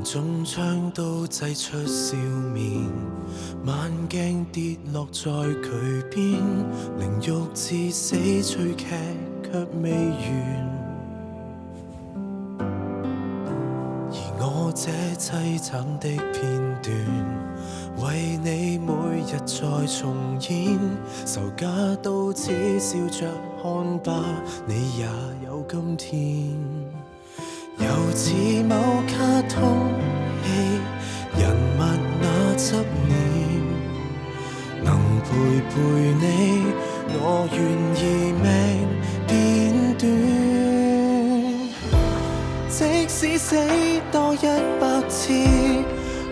中槍都擠出笑面，慢鏡跌落在佢邊，靈肉至死趣劇卻未完。而我這凄慘的片段，為你每日再重演，仇家都只笑着看吧，你也有今天。又似某卡通戲人物那執念，能陪陪你，我願意命變短。即使死多100次，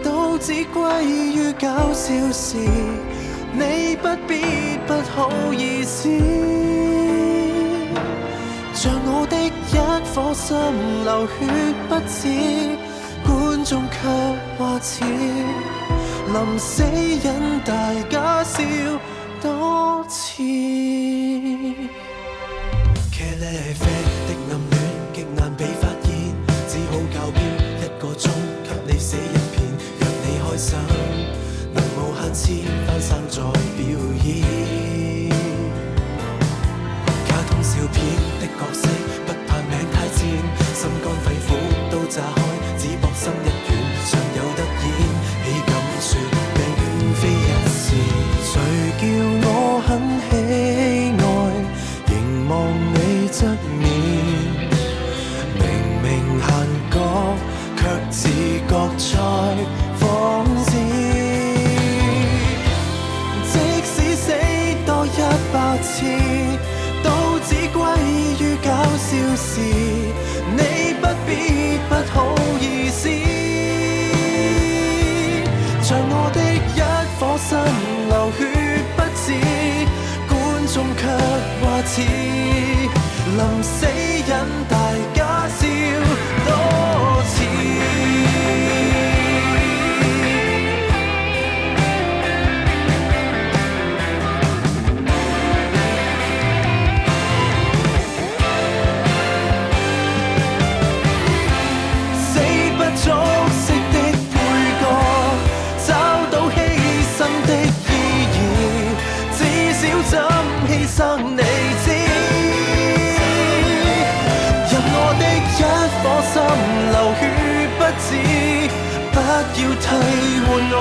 都只歸於搞笑時，你不必不好意思。像我的一顆心流血不止，觀眾卻話似臨死引大家笑多次。茄喱啡的暗戀極難被發現，只好校標1個鐘給你寫一篇，若你開心能無限次翻生再表演。卡通笑片的角色不怕名太賤，心肝肺腑都炸開，只博心一軟，尚有得演。豈敢說命遠非一時，誰叫我很喜愛凝望你側面，明明閒覺卻自覺在放肆。即使死多100次，都只歸於搞笑時，你不必不好意思。像我的一顆心流血不止，觀眾卻話似臨死引大家笑多次。犧牲你知，任我的一顆心流血不止，不要替換我。